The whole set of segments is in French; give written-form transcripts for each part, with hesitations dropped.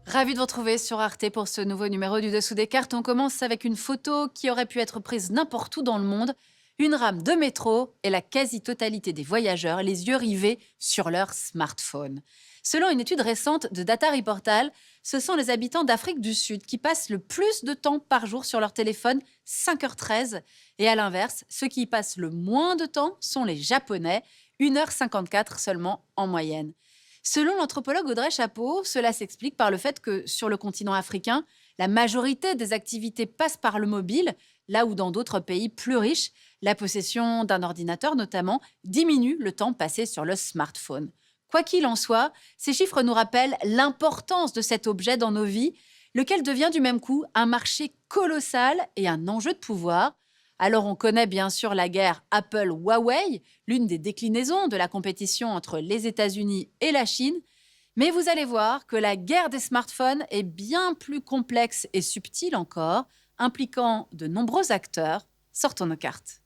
Ravi de vous retrouver sur Arte pour ce nouveau numéro du Dessous des cartes. On commence avec une photo qui aurait pu être prise n'importe où dans le monde. Une rame de métro et la quasi-totalité des voyageurs les yeux rivés sur leur smartphone. Selon une étude récente de Data Reportal, ce sont les habitants d'Afrique du Sud qui passent le plus de temps par jour sur leur téléphone, 5h13. Et à l'inverse, ceux qui y passent le moins de temps sont les Japonais, 1h54 seulement en moyenne. Selon l'anthropologue Audrey Chapeau, cela s'explique par le fait que sur le continent africain, la majorité des activités passent par le mobile, là où dans d'autres pays plus riches, la possession d'un ordinateur notamment diminue le temps passé sur le smartphone. Quoi qu'il en soit, ces chiffres nous rappellent l'importance de cet objet dans nos vies, lequel devient du même coup un marché colossal et un enjeu de pouvoir. Alors on connaît bien sûr la guerre Apple-Huawei, l'une des déclinaisons de la compétition entre les États-Unis et la Chine, mais vous allez voir que la guerre des smartphones est bien plus complexe et subtile encore, impliquant de nombreux acteurs. Sortons nos cartes.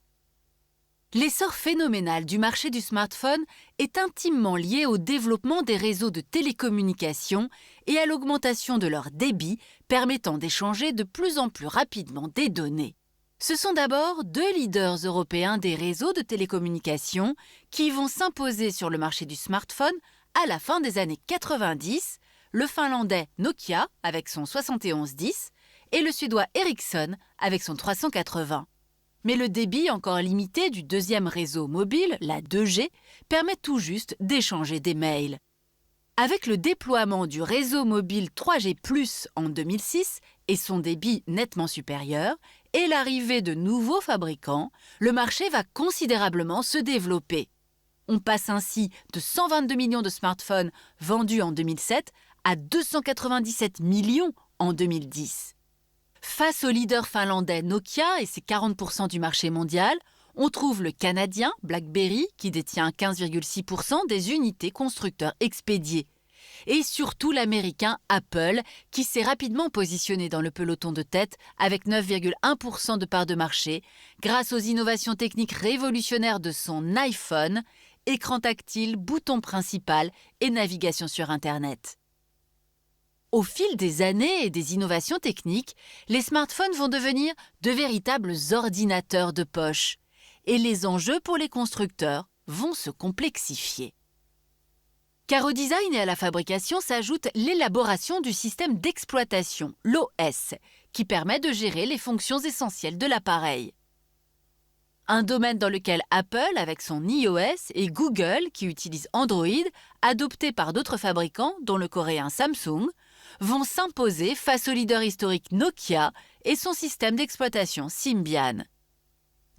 L'essor phénoménal du marché du smartphone est intimement lié au développement des réseaux de télécommunications et à l'augmentation de leur débit permettant d'échanger de plus en plus rapidement des données. Ce sont d'abord deux leaders européens des réseaux de télécommunications qui vont s'imposer sur le marché du smartphone à la fin des années 90, le finlandais Nokia avec son 7110 et le suédois Ericsson avec son 380. Mais le débit encore limité du deuxième réseau mobile, la 2G, permet tout juste d'échanger des mails. Avec le déploiement du réseau mobile 3G+ en 2006 et son débit nettement supérieur, et l'arrivée de nouveaux fabricants, le marché va considérablement se développer. On passe ainsi de 122 millions de smartphones vendus en 2007 à 297 millions en 2010. Face au leader finlandais Nokia et ses 40% du marché mondial, on trouve le canadien BlackBerry qui détient 15,6% des unités constructeurs expédiées. Et surtout l'américain Apple qui s'est rapidement positionné dans le peloton de tête avec 9,1% de part de marché grâce aux innovations techniques révolutionnaires de son iPhone, écran tactile, bouton principal et navigation sur Internet. Au fil des années et des innovations techniques, les smartphones vont devenir de véritables ordinateurs de poche et les enjeux pour les constructeurs vont se complexifier. Car au design et à la fabrication s'ajoute l'élaboration du système d'exploitation, l'OS, qui permet de gérer les fonctions essentielles de l'appareil. Un domaine dans lequel Apple, avec son iOS, et Google, qui utilise Android, adopté par d'autres fabricants, dont le coréen Samsung, vont s'imposer face au leader historique Nokia et son système d'exploitation Symbian.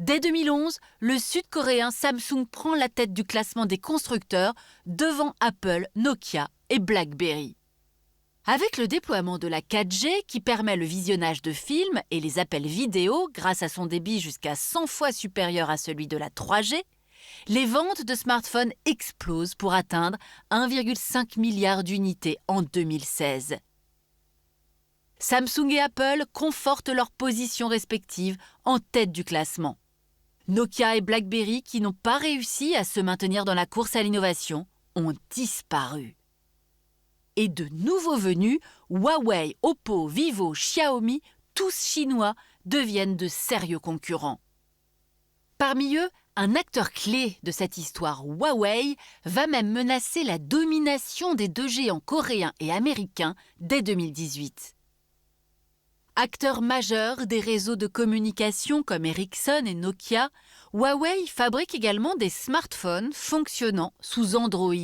Dès 2011, le sud-coréen Samsung prend la tête du classement des constructeurs devant Apple, Nokia et BlackBerry. Avec le déploiement de la 4G qui permet le visionnage de films et les appels vidéo grâce à son débit jusqu'à 100 fois supérieur à celui de la 3G, les ventes de smartphones explosent pour atteindre 1,5 milliard d'unités en 2016. Samsung et Apple confortent leurs positions respectives en tête du classement. Nokia et BlackBerry, qui n'ont pas réussi à se maintenir dans la course à l'innovation, ont disparu. Et de nouveaux venus, Huawei, Oppo, Vivo, Xiaomi, tous chinois, deviennent de sérieux concurrents. Parmi eux, un acteur clé de cette histoire, Huawei, va même menacer la domination des deux géants coréens et américains dès 2018. Acteur majeur des réseaux de communication comme Ericsson et Nokia, Huawei fabrique également des smartphones fonctionnant sous Android.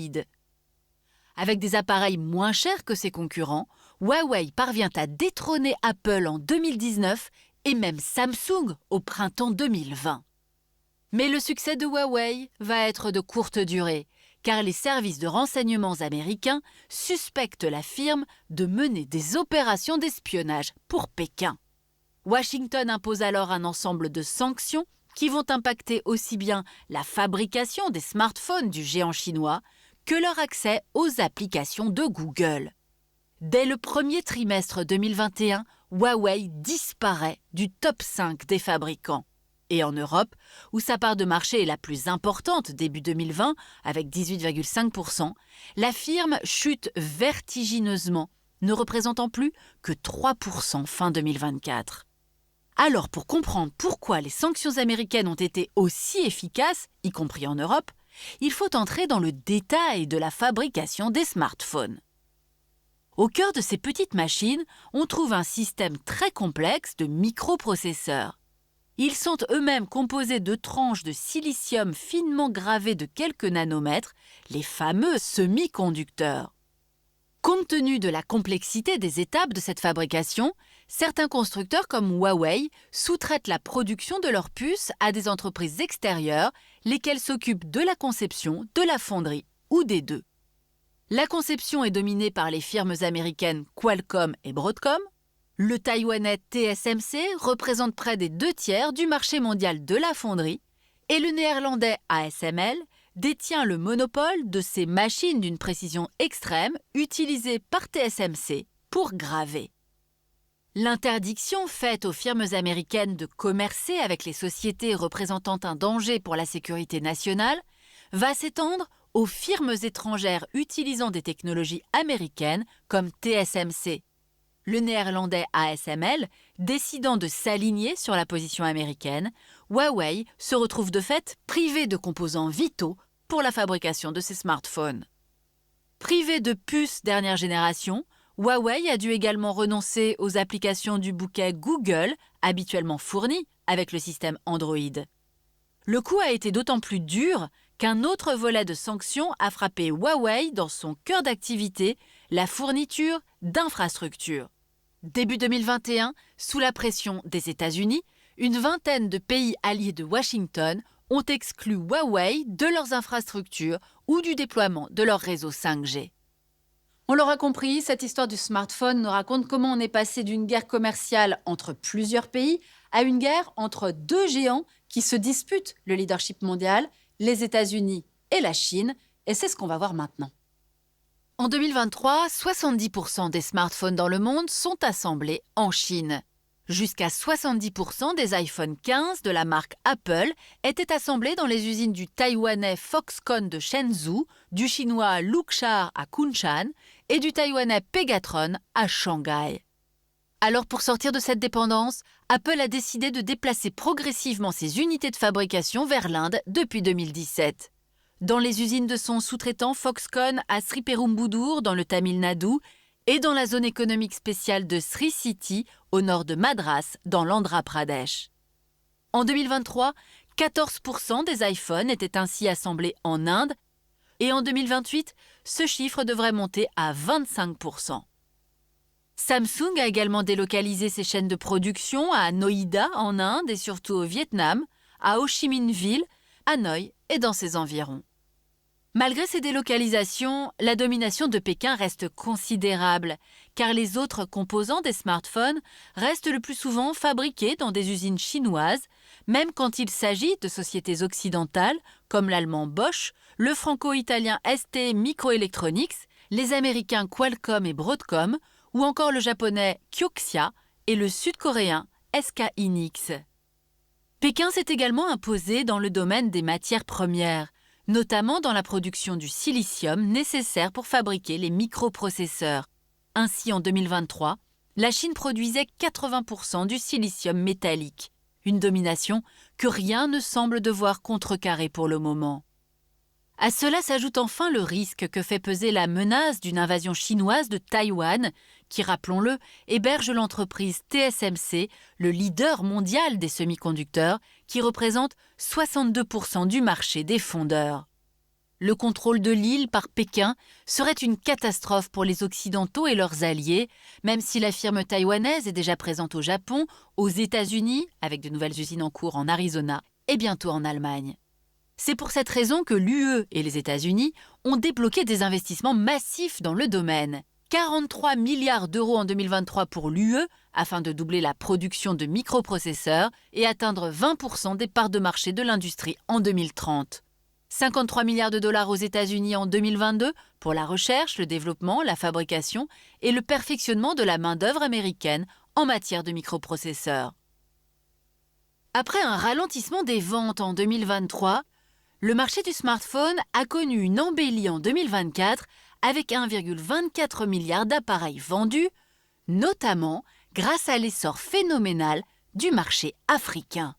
Avec des appareils moins chers que ses concurrents, Huawei parvient à détrôner Apple en 2019 et même Samsung au printemps 2020. Mais le succès de Huawei va être de courte durée, car les services de renseignements américains suspectent la firme de mener des opérations d'espionnage pour Pékin. Washington impose alors un ensemble de sanctions qui vont impacter aussi bien la fabrication des smartphones du géant chinois que leur accès aux applications de Google. Dès le premier trimestre 2021, Huawei disparaît du top 5 des fabricants. Et en Europe, où sa part de marché est la plus importante début 2020, avec 18,5%, la firme chute vertigineusement ne représentant plus que 3% fin 2024. Alors, pour comprendre pourquoi les sanctions américaines ont été aussi efficaces, y compris en Europe, il faut entrer dans le détail de la fabrication des smartphones. Au cœur de ces petites machines, on trouve un système très complexe de microprocesseurs. Ils sont eux-mêmes composés de tranches de silicium finement gravées de quelques nanomètres, les fameux semi-conducteurs. Compte tenu de la complexité des étapes de cette fabrication, certains constructeurs comme Huawei sous-traitent la production de leurs puces à des entreprises extérieures, lesquelles s'occupent de la conception, de la fonderie ou des deux. La conception est dominée par les firmes américaines Qualcomm et Broadcom. Le taïwanais TSMC représente près des 2/3 du marché mondial de la fonderie et le néerlandais ASML détient le monopole de ces machines d'une précision extrême utilisées par TSMC pour graver. L'interdiction faite aux firmes américaines de commercer avec les sociétés représentant un danger pour la sécurité nationale va s'étendre aux firmes étrangères utilisant des technologies américaines comme TSMC. Le néerlandais ASML décidant de s'aligner sur la position américaine, Huawei se retrouve de fait privé de composants vitaux pour la fabrication de ses smartphones. Privé de puces dernière génération, Huawei a dû également renoncer aux applications du bouquet Google, habituellement fournies avec le système Android. Le coup a été d'autant plus dur qu'un autre volet de sanctions a frappé Huawei dans son cœur d'activité, la fourniture d'infrastructures. Début 2021, sous la pression des États-Unis, une vingtaine de pays alliés de Washington ont exclu Huawei de leurs infrastructures ou du déploiement de leur réseau 5G. On l'aura compris, cette histoire du smartphone nous raconte comment on est passé d'une guerre commerciale entre plusieurs pays à une guerre entre deux géants qui se disputent le leadership mondial, les États-Unis et la Chine, et c'est ce qu'on va voir maintenant. En 2023, 70% des smartphones dans le monde sont assemblés en Chine. Jusqu'à 70% des iPhone 15 de la marque Apple étaient assemblés dans les usines du taïwanais Foxconn de Shenzhou, du chinois Luxshare à Kunshan et du taïwanais Pegatron à Shanghai. Alors pour sortir de cette dépendance, Apple a décidé de déplacer progressivement ses unités de fabrication vers l'Inde depuis 2017. Dans les usines de son sous-traitant Foxconn à Sriperumbudur dans le Tamil Nadu et dans la zone économique spéciale de Sri City au nord de Madras dans l'Andhra Pradesh. En 2023, 14% des iPhones étaient ainsi assemblés en Inde et en 2028, ce chiffre devrait monter à 25%. Samsung a également délocalisé ses chaînes de production à Noida en Inde et surtout au Vietnam, à Ho Chi Minh Ville, Hanoï et dans ses environs. Malgré ces délocalisations, la domination de Pékin reste considérable, car les autres composants des smartphones restent le plus souvent fabriqués dans des usines chinoises, même quand il s'agit de sociétés occidentales comme l'allemand Bosch, le franco-italien ST Microelectronics, les américains Qualcomm et Broadcom, ou encore le japonais Kioxia et le sud-coréen SK Hynix. Pékin s'est également imposé dans le domaine des matières premières, notamment dans la production du silicium nécessaire pour fabriquer les microprocesseurs. Ainsi, en 2023, la Chine produisait 80% du silicium métallique, une domination que rien ne semble devoir contrecarrer pour le moment. À cela s'ajoute enfin le risque que fait peser la menace d'une invasion chinoise de Taïwan, qui, rappelons-le, héberge l'entreprise TSMC, le leader mondial des semi-conducteurs, qui représente 62% du marché des fondeurs. Le contrôle de l'île par Pékin serait une catastrophe pour les Occidentaux et leurs alliés, même si la firme taïwanaise est déjà présente au Japon, aux États-Unis, avec de nouvelles usines en cours en Arizona, et bientôt en Allemagne. C'est pour cette raison que l'UE et les États-Unis ont débloqué des investissements massifs dans le domaine. 43 milliards d'euros en 2023 pour l'UE, afin de doubler la production de microprocesseurs et atteindre 20% des parts de marché de l'industrie en 2030. 53 milliards de dollars aux États-Unis en 2022 pour la recherche, le développement, la fabrication et le perfectionnement de la main-d'œuvre américaine en matière de microprocesseurs. Après un ralentissement des ventes en 2023, le marché du smartphone a connu une embellie en 2024 avec 1,24 milliard d'appareils vendus, notamment grâce à l'essor phénoménal du marché africain.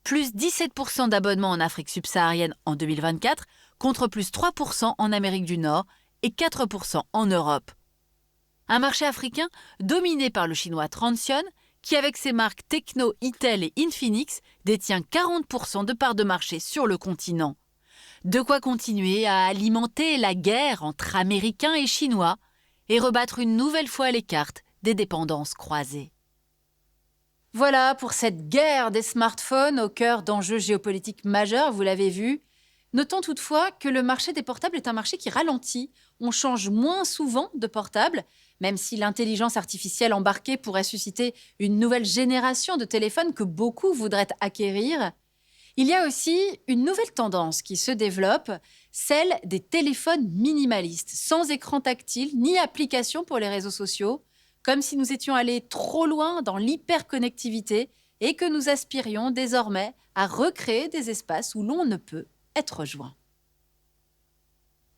Plus 17% d'abonnements en Afrique subsaharienne en 2024, contre plus 3% en Amérique du Nord et 4% en Europe. Un marché africain dominé par le chinois Transsion, qui avec ses marques Tecno, Itel et Infinix détient 40% de parts de marché sur le continent. De quoi continuer à alimenter la guerre entre Américains et Chinois et rebattre une nouvelle fois les cartes des dépendances croisées. Voilà pour cette guerre des smartphones au cœur d'enjeux géopolitiques majeurs, vous l'avez vu. Notons toutefois que le marché des portables est un marché qui ralentit. On change moins souvent de portables, même si l'intelligence artificielle embarquée pourrait susciter une nouvelle génération de téléphones que beaucoup voudraient acquérir. Il y a aussi une nouvelle tendance qui se développe, celle des téléphones minimalistes, sans écran tactile ni application pour les réseaux sociaux, comme si nous étions allés trop loin dans l'hyperconnectivité et que nous aspirions désormais à recréer des espaces où l'on ne peut être joint.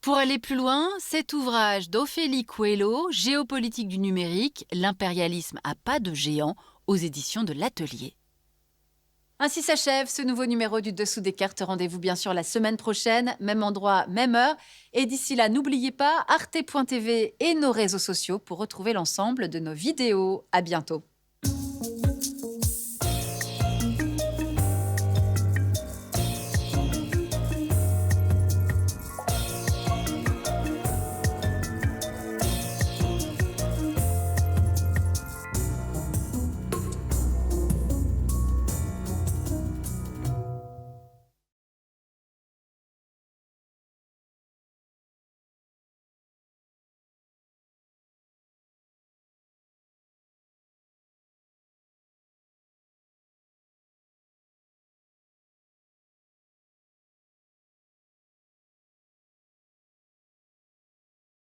Pour aller plus loin, cet ouvrage d'Ophélie Coelho, Géopolitique du numérique, l'impérialisme à pas de géant, aux éditions de l'Atelier. Ainsi s'achève ce nouveau numéro du Dessous des cartes. Rendez-vous bien sûr la semaine prochaine, même endroit, même heure. Et d'ici là, n'oubliez pas arte.tv et nos réseaux sociaux pour retrouver l'ensemble de nos vidéos. À bientôt.